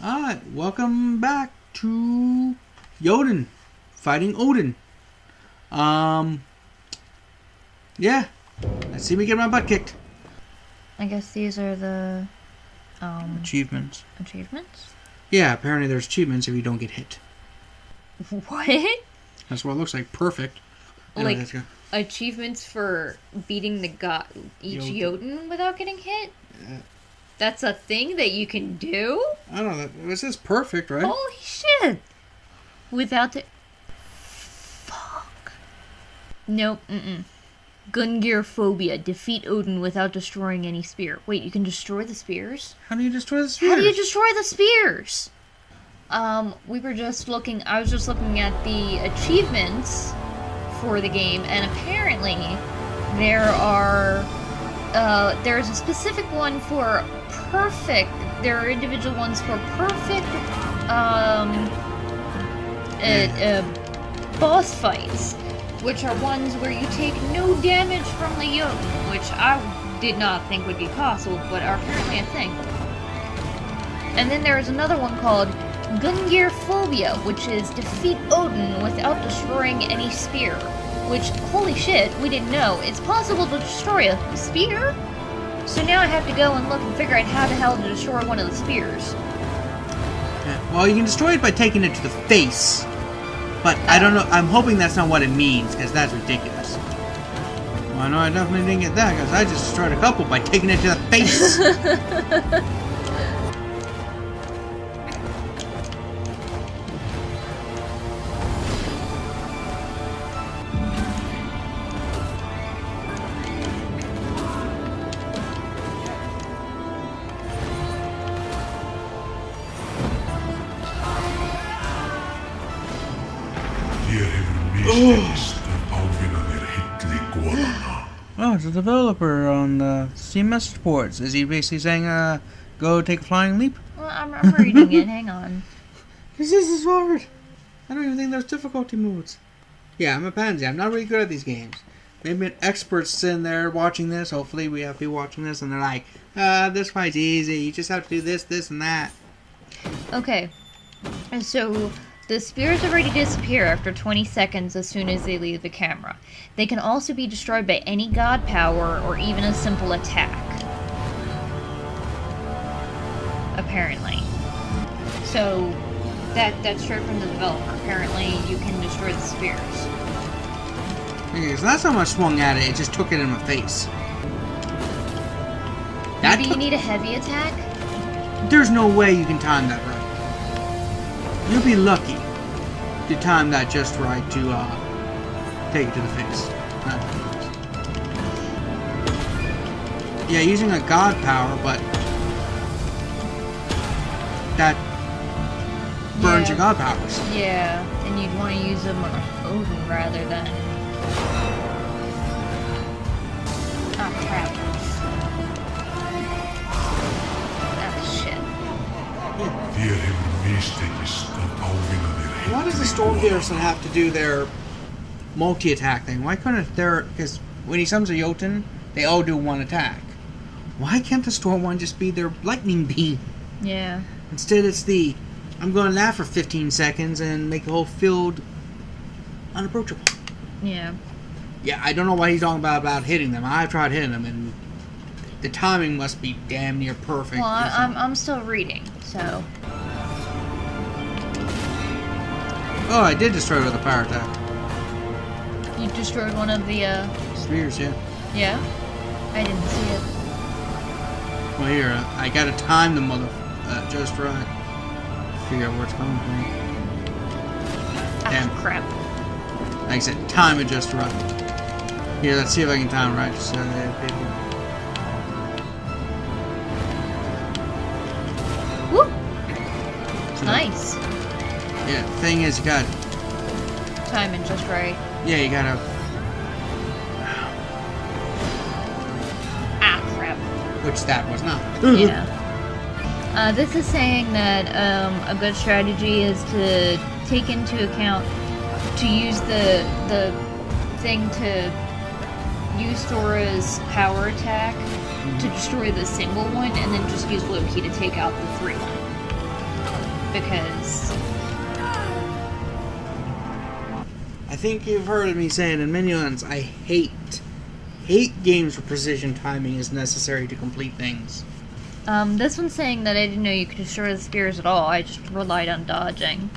Alright, welcome back to Jotun fighting Odin. Yeah. Let's see me get my butt kicked. I guess these are the Achievements. achievements? Yeah, apparently there's achievements if you don't get hit. What? That's what it looks like. Perfect. Anyway, Like let's go. achievements for beating each Jotun without getting hit? Yeah. That's a thing that you can do? I don't know. This is perfect, right? Holy shit! Without the... Fuck. Nope, Gungear phobia. Defeat Odin without destroying any spear. Wait, you can destroy the spears? How do you destroy the spears? How do you destroy the spears? We were just looking... I was just looking at the achievements for the game, and apparently there's a specific one for perfect... There are individual ones for perfect, boss fights, which are ones where you take no damage from the Jotun, which I did not think would be possible, but are apparently a thing. And then there's another one called Gungear phobia, which is defeat Odin without destroying any spear. Which, holy shit, we didn't know. It's possible to destroy a spear? So now I have to go and look and figure out how the hell to destroy one of the spears. Yeah. Well, you can destroy it by taking it to the face. But I don't know. I'm hoping that's not what it means, because that's ridiculous. Well, I know I definitely didn't get that, because I just destroyed a couple by taking it to the face. Oh, it's a developer on the Steam message boards. Is he basically saying, go take a flying leap? Well, I'm reading it. Hang on. Because this is hard. I don't even think there's difficulty modes. Yeah, I'm a pansy. I'm not really good at these games. Maybe an expert's sitting there watching this. Hopefully we have people watching this and they're like, this fight's easy. You just have to do this, this, and that. Okay. And so the spears already disappear after 20 seconds as soon as they leave the camera. They can also be destroyed by any god power or even a simple attack. Apparently. So that's straight from the developer. Apparently you can destroy the spears. Okay, so last time I swung at it, it just took it in my face. Maybe you need a heavy attack? There's no way you can time that right. You'll be lucky to time that just right to take it to the face. Yeah, using a god power, but that burns your god powers. Yeah, and you'd want to use them on Odin rather than... Ah, crap. Ah, shit. Why does the Storm Garrison have to do their multi-attack thing? Why couldn't there... Because when he summons a Jotun, they all do one attack. Why can't the Storm one just be their lightning beam? Yeah. Instead it's the... I'm going to laugh for 15 seconds and make the whole field unapproachable. Yeah. Yeah, I don't know why he's talking about hitting them. I've tried hitting them, and the timing must be damn near perfect. Well, I'm still reading, so... Oh, I did destroy it with a power attack. You destroyed one of the, Spears, yeah. Yeah? I didn't see it. Well, here, I gotta time the mother... just right. Figure out where it's coming from. Damn. Ah, crap. Like I said, time it just right. Here, let's see if I can time it right. Just people. Woo! So, Nice. Yeah, the thing is, you got... Timing just right. Yeah, you gotta... Ah, crap. Which that was not. Yeah. This is saying that a good strategy is to take into account to use the thing to use Thora's power attack to destroy the single one, and then just use Loki to take out the 3 one. because I think you've heard me saying in Minions, I hate games where precision timing is necessary to complete things. this one's saying that I didn't know you could destroy the spears at all. I just relied on dodging.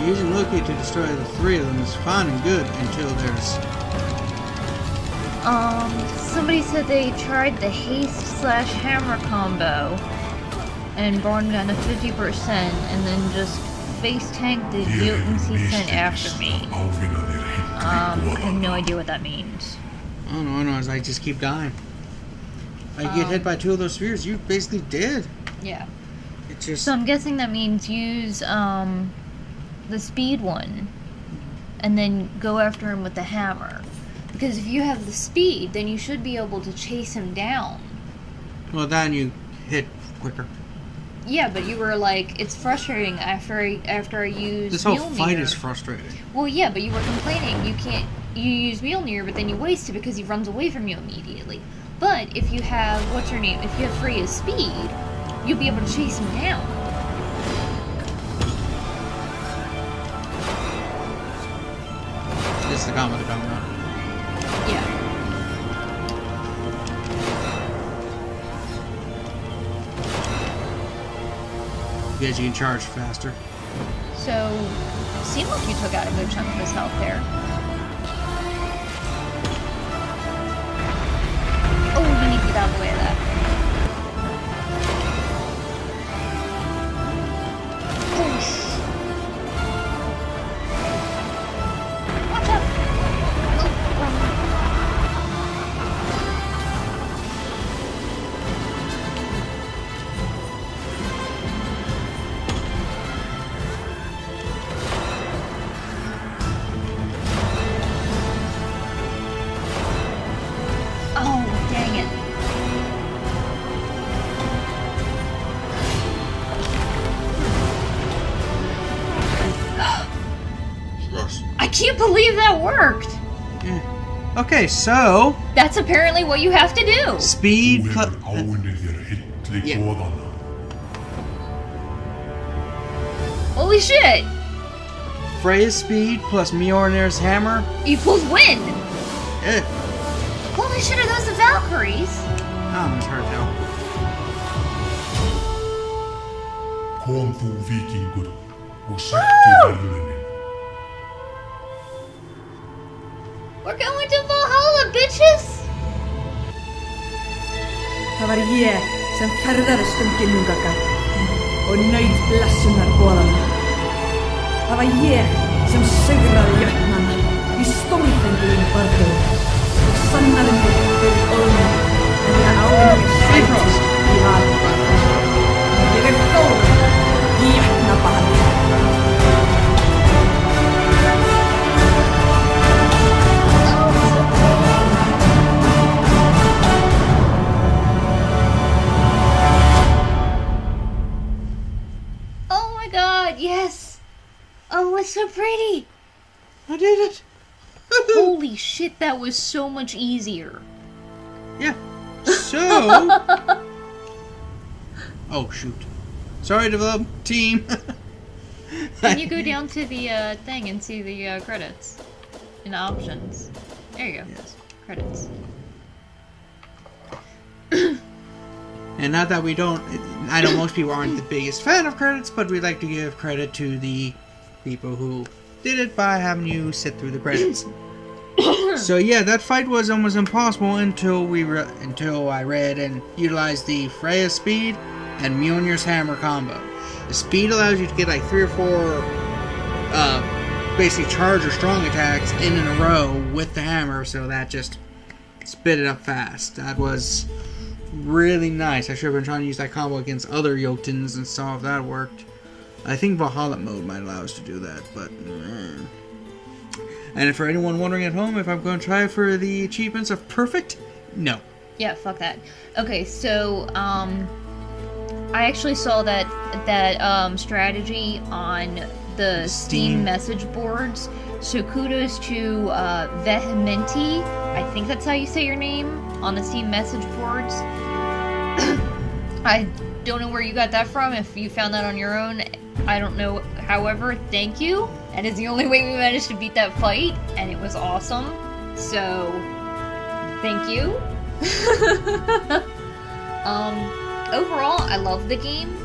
Using Loki to destroy the three of them is fine and good until there's... Somebody said they tried the haste/hammer combo and burned down to 50% and then just face tanked the Jotuns he sent after me. I have no idea what that means. I don't know, I just keep dying. I get hit by two of those spheres, you basically dead. Yeah. It just... So I'm guessing that means use, the speed one and then go after him with the hammer. Because if you have the speed, then you should be able to chase him down. Well, then you hit quicker. Yeah, but you were like, it's frustrating after I use This whole Mjolnir. fight is frustrating. Well, yeah, but you were complaining you use Mjolnir, but then you waste it because he runs away from you immediately. But if you have, if you have Freya's speed, you'll be able to chase him down. This is the combo they're talking about. Yeah. Because you can charge faster. So, seemed like you took out a good chunk of his health there. Oh, you need to get out of the way of that. Push. Watch out! Oh, dang it. I can't believe that worked! Yeah. Okay, so... That's apparently what you have to do! Speed plus... Yeah. Holy shit! Freya's speed plus Mjolnir's hammer. Equals win! Yeah. Holy shit, are those the Valkyries? Oh, it's hard though. Kom þú víkingur og sættu verðlaunin. We're going to Valhalla, bitches! Það var ég sem ferðaðist ginnungaggar og naut blessunar boðanna. Það var ég sem sigraði jötnana í stórfenglegum bardögum og sannaði mig fyrir óðum en ég ávinni sætust í val. Ég Þór í jötnabali. Yes! Oh, it's so pretty! I did it! Holy shit, that was so much easier. Yeah. So... oh, shoot. Sorry, development team. Can you go down to the thing and see the credits? In the options. There you go. Yes. Credits. And not that we don't... I know most people aren't the biggest fan of credits, but we like to give credit to the people who did it by having you sit through the credits. So yeah, that fight was almost impossible until I read and utilized the Freya speed and Mjolnir's hammer combo. The speed allows you to get like 3 or 4 basically charge or strong attacks in a row with the hammer, so that just spit it up fast. That was really nice. I should have been trying to use that combo against other Jotuns and saw if that worked. I think Valhalla mode might allow us to do that, but... And for anyone wondering at home if I'm going to try for the achievements of perfect, no. Yeah, fuck that. Okay, so, I actually saw that strategy on the Steam message boards. So kudos to Vehementi, I think that's how you say your name, on the Steam message boards. I don't know where you got that from. If you found that on your own, I don't know. However, thank you. That is the only way we managed to beat that fight, and it was awesome. So, thank you. Overall, I love the game.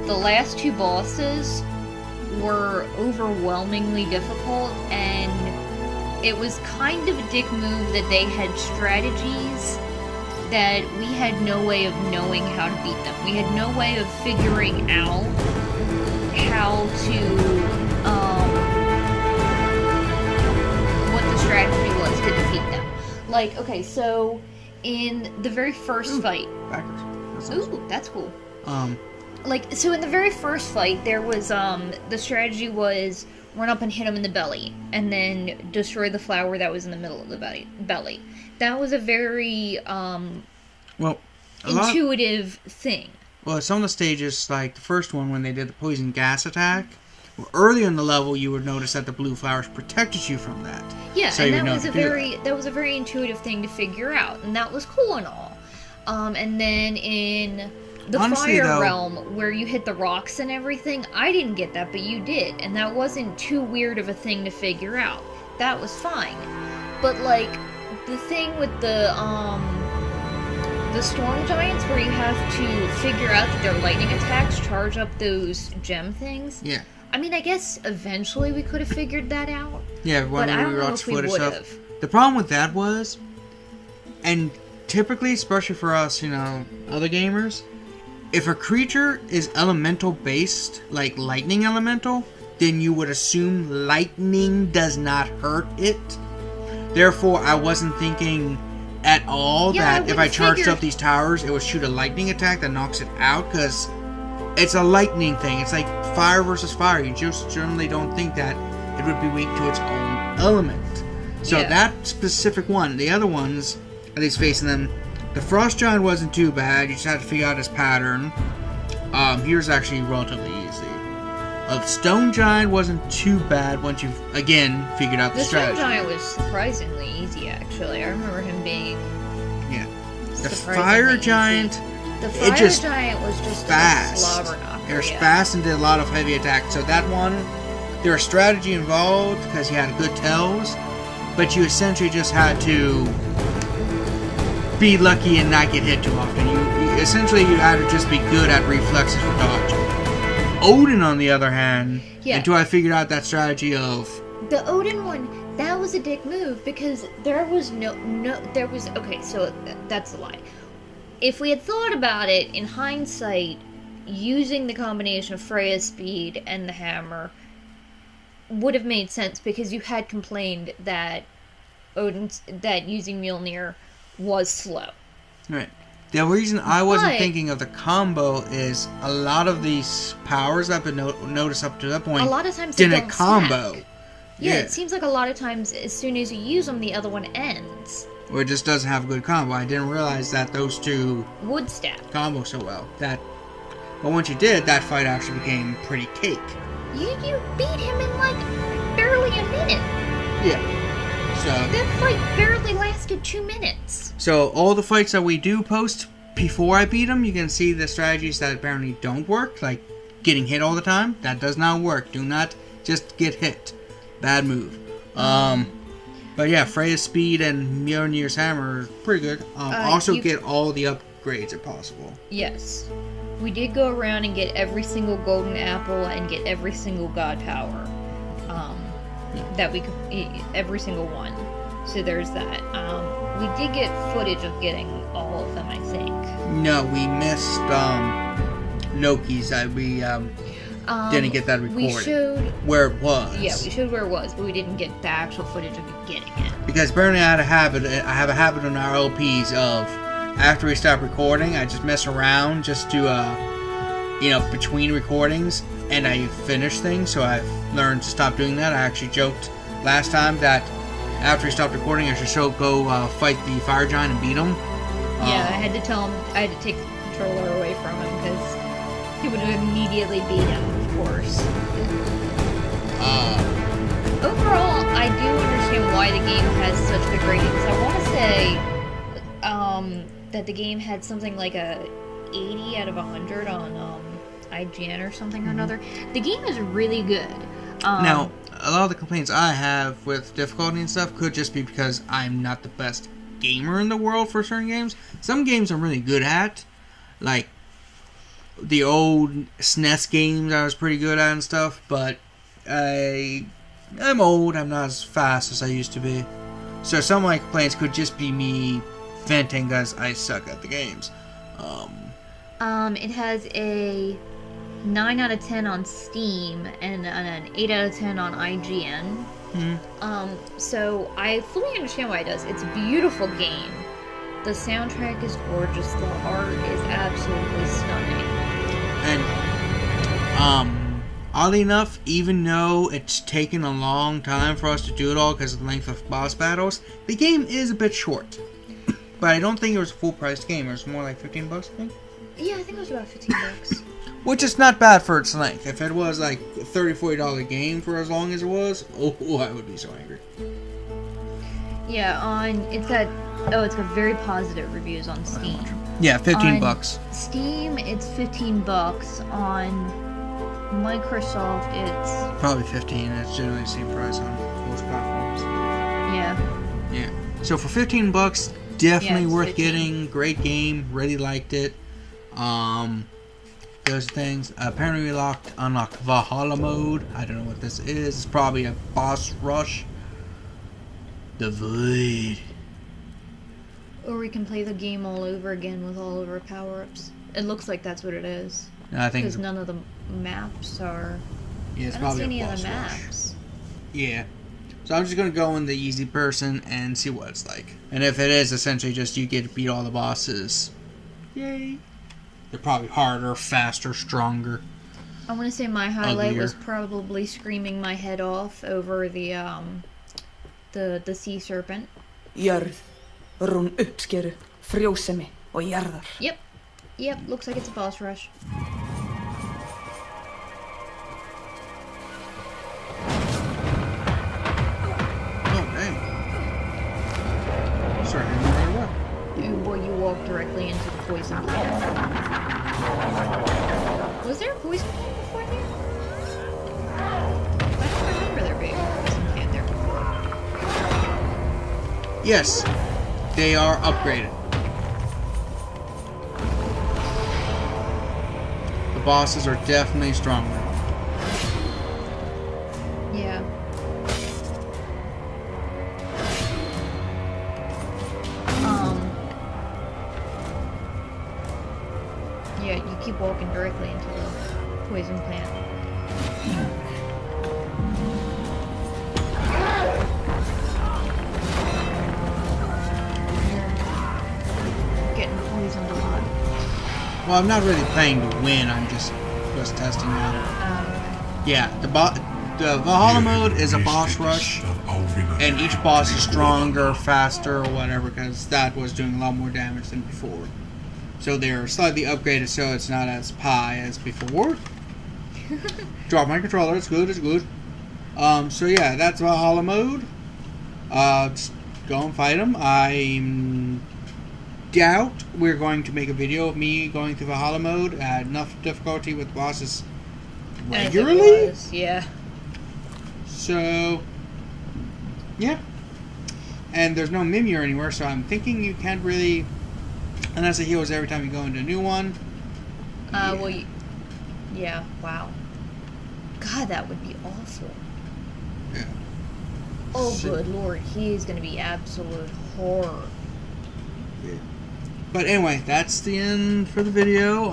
The last 2 bosses were overwhelmingly difficult, and it was kind of a dick move that they had strategies that we had no way of knowing how to beat them. We had no way of figuring out how to, what the strategy was to defeat them. Like, okay, so in the very first fight... Backwards. Ooh, that's cool. Like, so in the very first fight, there was, the strategy was run up and hit him in the belly, and then destroy the flower that was in the middle of the belly. That was a very, intuitive thing. Well, some of the stages, like the first one when they did the poison gas attack, well, earlier in the level you would notice that the blue flowers protected you from that. Yeah, so and that was a very intuitive thing to figure out, and that was cool and all. And then in the fire realm, where you hit the rocks and everything, I didn't get that, but you did, and that wasn't too weird of a thing to figure out. That was fine. But, like, the thing with the storm giants, where you have to figure out that their lightning attacks charge up those gem things. Yeah. I mean, I guess eventually we could have figured that out. Yeah, but I don't know if we would have. The problem with that was, and typically, especially for us, you know, other gamers, if a creature is elemental based, like lightning elemental, then you would assume lightning does not hurt it. Therefore, I wasn't thinking at all that if I charged up these towers, it would shoot a lightning attack that knocks it out, because it's a lightning thing. It's like fire versus fire. You just generally don't think that it would be weak to its own element. So that specific one, the other ones, at least facing them, the frost giant wasn't too bad. You just had to figure out his pattern. Here's actually relatively easy. The stone giant wasn't too bad once you've, again, figured out the strategy. The stone giant was surprisingly easy, actually. I remember him being... Yeah. The fire giant... The fire giant was just fast. A slobber knocker. It was fast and did a lot of heavy attacks. So that one, there was strategy involved because he had good tells, but you essentially just had to be lucky and not get hit too often. You had to just be good at reflexes for dodging. Odin, on the other hand, until I figured out that strategy of... The Odin one, that was a dick move, because there was okay, so that's a lie. If we had thought about it, in hindsight, using the combination of Freya's speed and the hammer would have made sense, because you had complained that using Mjolnir was slow. Right. The reason I wasn't thinking of the combo is a lot of these powers I've been noticed up to that point a lot of times didn't combo. Stack. Yeah, it seems like a lot of times as soon as you use them, the other one ends. Or it just doesn't have a good combo. I didn't realize that those two would stack combo so well. But once you did, that fight actually became pretty cake. You beat him in like barely a minute. Yeah. So that fight barely lasted 2 minutes. So all the fights that we do post before I beat them, you can see the strategies that apparently don't work, like getting hit all the time. That does not work. Do not just get hit. Bad move. But yeah, Freya's speed and Mjolnir's hammer are pretty good. Also get all the upgrades if possible. Yes. We did go around and get every single golden apple and get every single god power. That we could, every single one. So there's that. We did get footage of getting all of them, I think. No, we missed Loki's. We didn't get that recorded. We showed where it was. Yeah, we showed where it was, but we didn't get the actual footage of getting it. Because apparently I have a habit on our LPs of, after we stop recording, I just mess around just to, between recordings, and I finish things, so I've learned to stop doing that. I actually joked last time that after we stopped recording, I should go fight the fire giant and beat him. Yeah, I had to tell him, I had to take the controller away from him, because he would have immediately beat him, of course. Overall, I do understand why the game has such good ratings. I want to say that the game had something like a 80 out of 100 on IGN or something or another. The game is really good. Now, a lot of the complaints I have with difficulty and stuff could just be because I'm not the best gamer in the world for certain games. Some games I'm really good at, like the old SNES games I was pretty good at and stuff, but I'm old, I'm not as fast as I used to be. So some of my complaints could just be me venting because I suck at the games. It has a 9 out of 10 on Steam and an 8 out of 10 on IGN. So I fully understand why it does. It's a beautiful game. The soundtrack is gorgeous. The art is absolutely stunning. And, oddly enough, even though it's taken a long time for us to do it all because of the length of boss battles, the game is a bit short. But I don't think it was a full-priced game. It was more like $15, I think. Yeah, I think it was about $15. Which is not bad for its length. If it was like a $30, $40 game for as long as it was, oh, I would be so angry. Yeah, it's got very positive reviews on Steam. Yeah, $15. On Steam, it's $15. On Microsoft, it's probably 15. It's generally the same price on most platforms. Yeah. Yeah. So for $15, definitely worth 15. getting. Great game. Really liked it. Those things. Apparently we unlocked Valhalla mode. I don't know what this is. It's probably a boss rush. The Void. Or we can play the game all over again with all of our power-ups. It looks like that's what it is. I think because none of the maps are. Yeah, it's I don't see probably any a of boss the rush. maps. Yeah. So I'm just gonna go in the easy person and see what it's like. And if it is essentially just you get to beat all the bosses, yay! They're probably harder, faster, stronger. I want to say my highlight Uglier. was probably screaming my head off over the sea serpent. Jörð, rún uppskeru, frjósemi og jarðar. Yep, looks like it's a boss rush. Oh, dang. Sorry, I didn't know right away. Well, you walk directly into the poison plant. Was there a poison plant before there? I don't remember there being a poison plant there before. Yes, they are upgraded. The bosses are definitely stronger. Yeah. Yeah, you keep walking directly into the poison plant. You're getting poisoned a lot. Well, I'm not really playing to win. I'm just testing out. Yeah, the Valhalla mode is a boss rush, and each boss is stronger, faster, or whatever, because that was doing a lot more damage than before. So they're slightly upgraded, so it's not as pie as before. Drop my controller. It's good. It's good. So yeah, that's Valhalla mode. Just go and fight them. I'm doubt we're going to make a video of me going through Valhalla mode at enough difficulty with bosses regularly. Yeah. So, yeah. And there's no Mimir anywhere, so I'm thinking you can't really, unless it heals every time you go into a new one. Well, yeah, wow. God, that would be awful. Yeah. Oh, So- good lord, he is going to be absolute horror. But anyway, that's the end for the video.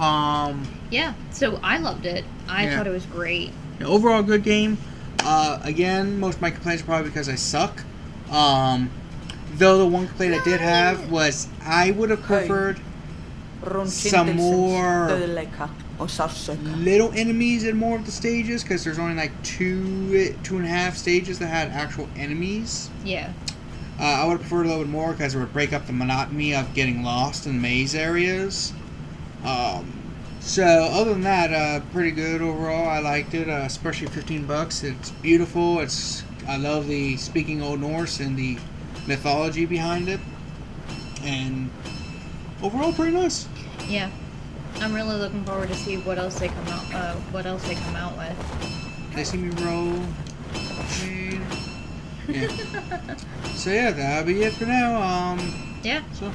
Yeah, so I loved it. I Yeah. thought it was great. Overall, good game. Again, most of my complaints are probably because I suck. Though the one complaint I did have was I would have preferred some more little enemies in more of the stages, because there's only like two and a half stages that had actual enemies. Yeah. I would have preferred a little bit more because it would break up the monotony of getting lost in maze areas. So other than that, pretty good overall. I liked it, especially $15. It's beautiful. I love the speaking Old Norse and the mythology behind it, and overall pretty nice. Yeah. I'm really looking forward to see what else they come out with. They see me roll. Yeah. So yeah, that'll be it for now. Yeah. So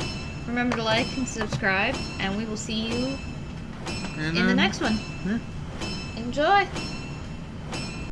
Remember to like and subscribe, and we will see you and, in the next one. Yeah. Enjoy!